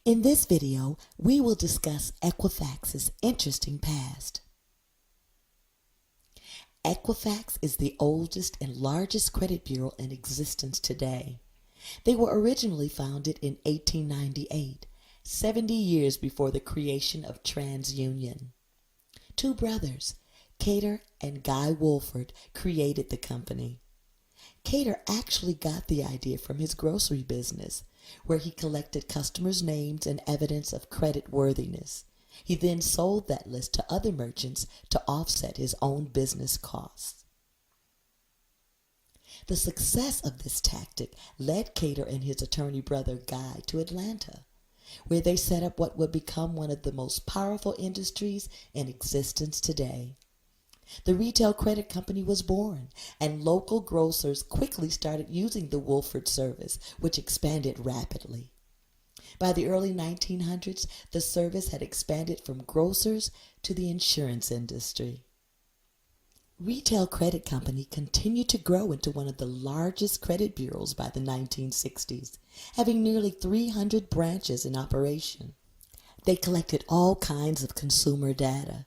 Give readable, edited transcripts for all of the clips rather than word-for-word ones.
In this video, we will discuss Equifax's interesting past. Equifax is the oldest and largest credit bureau in existence today. They were originally founded in 1898, 70 years before the creation of TransUnion. Two brothers, Cater and Guy Wolford, created the company. Cater actually got the idea from his grocery business, where he collected customers' names and evidence of credit worthiness. He then sold that list to other merchants to offset his own business costs. The success of this tactic led Cater and his attorney brother Guy to Atlanta, where they set up what would become one of the most powerful industries in existence today. The retail credit company was born, and local grocers quickly started using the Wolford service, which expanded rapidly. By the early 1900s, the service had expanded from grocers to the insurance industry. Retail Credit Company continued to grow into one of the largest credit bureaus by the 1960s, having nearly 300 branches in operation. They collected all kinds of consumer data,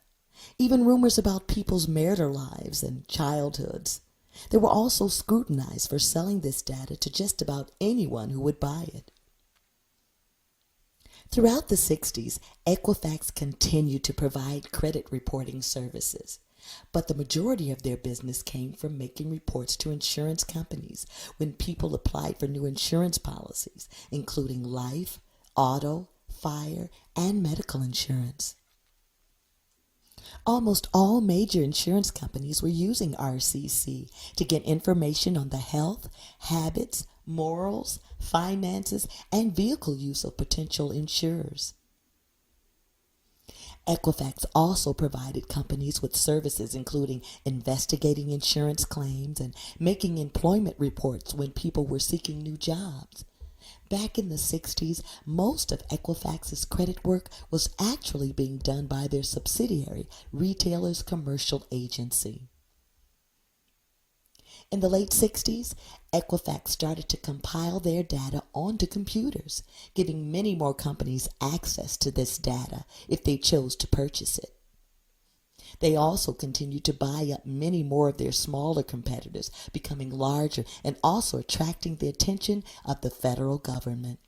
even rumors about people's marital lives and childhoods. They were also scrutinized for selling this data to just about anyone who would buy it. Throughout the 60s, Equifax continued to provide credit reporting services, but the majority of their business came from making reports to insurance companies when people applied for new insurance policies, including life, auto, fire, and medical insurance. Almost all major insurance companies were using RCC to get information on the health, habits, morals, finances, and vehicle use of potential insurers. Equifax also provided companies with services including investigating insurance claims and making employment reports when people were seeking new jobs. Back in the 60s, most of Equifax's credit work was actually being done by their subsidiary, Retailers Commercial Agency. In the late 60s, Equifax started to compile their data onto computers, giving many more companies access to this data if they chose to purchase it. They also continued to buy up many more of their smaller competitors, becoming larger and also attracting the attention of the federal government.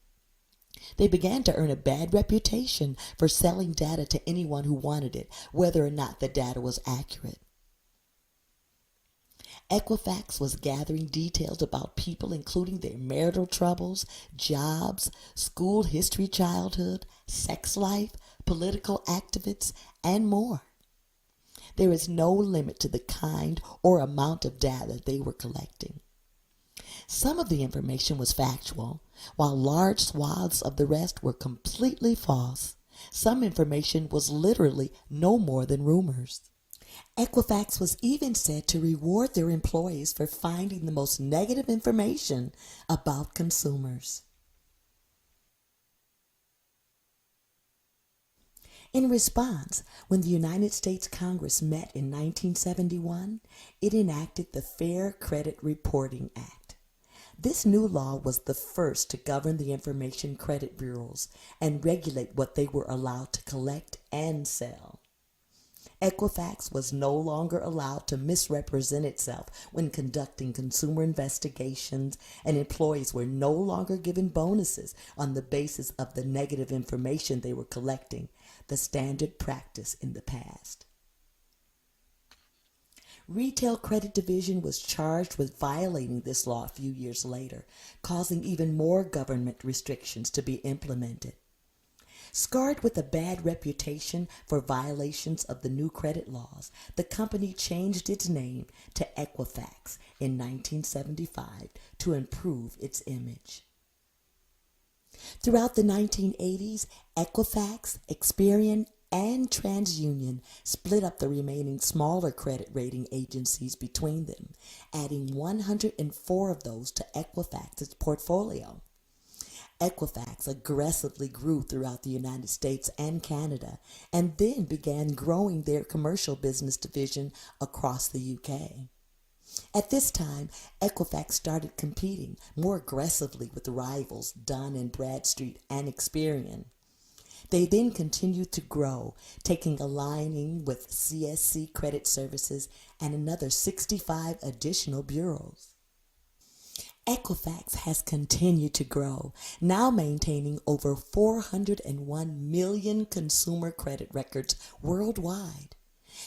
They began to earn a bad reputation for selling data to anyone who wanted it, whether or not the data was accurate. Equifax was gathering details about people, including their marital troubles, jobs, school history, childhood, sex life, political activists, and more. There is no limit to the kind or amount of data they were collecting. Some of the information was factual, while large swaths of the rest were completely false. Some information was literally no more than rumors. Equifax was even said to reward their employees for finding the most negative information about consumers. In response, when the United States Congress met in 1971, it enacted the Fair Credit Reporting Act. This new law was the first to govern the information credit bureaus and regulate what they were allowed to collect and sell. Equifax was no longer allowed to misrepresent itself when conducting consumer investigations, and employees were no longer given bonuses on the basis of the negative information they were collecting, the standard practice in the past. Retail Credit Division was charged with violating this law a few years later, causing even more government restrictions to be implemented. Scarred with a bad reputation for violations of the new credit laws, the company changed its name to Equifax in 1975 to improve its image. Throughout the 1980s, Equifax, Experian, and TransUnion split up the remaining smaller credit rating agencies between them, adding 104 of those to Equifax's portfolio. Equifax aggressively grew throughout the United States and Canada, and then began growing their commercial business division across the UK. At this time, Equifax started competing more aggressively with rivals Dun& Bradstreet and Experian. They then continued to grow, taking aligning with CSC Credit Services and another 65 additional bureaus. Equifax has continued to grow, now maintaining over 401 million consumer credit records worldwide.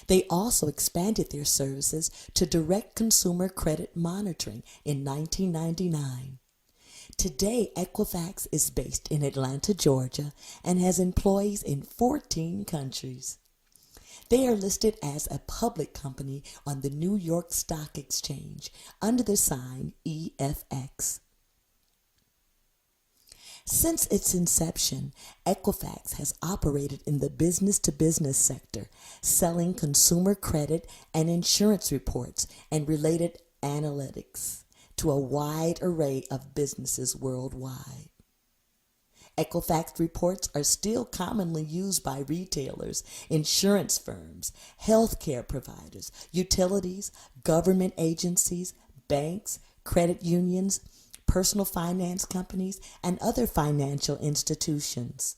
They also expanded their services to direct consumer credit monitoring in 1999. Today, Equifax is based in Atlanta, Georgia, and has employees in 14 countries. They are listed as a public company on the New York Stock Exchange under the sign EFX. Since its inception, Equifax has operated in the business-to-business sector, selling consumer credit and insurance reports and related analytics to a wide array of businesses worldwide. Equifax reports are still commonly used by retailers, insurance firms, healthcare providers, utilities, government agencies, banks, credit unions, personal finance companies, and other financial institutions.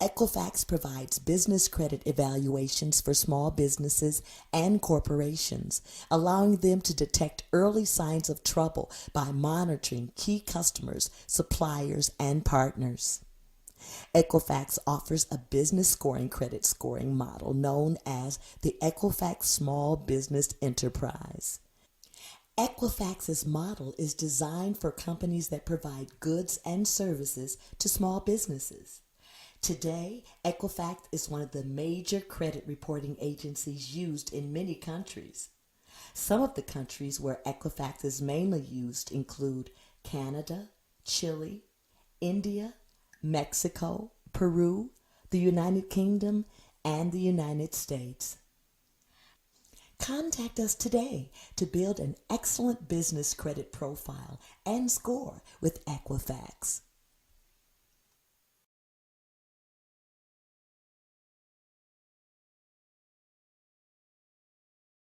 Equifax provides business credit evaluations for small businesses and corporations, allowing them to detect early signs of trouble by monitoring key customers, suppliers, and partners. Equifax offers a business scoring credit scoring model known as the Equifax Small Business Enterprise. Equifax's model is designed for companies that provide goods and services to small businesses. Today, Equifax is one of the major credit reporting agencies used in many countries. Some of the countries where Equifax is mainly used include Canada, Chile, India, Mexico, Peru, the United Kingdom, and the United States. Contact us today to build an excellent business credit profile and score with Equifax.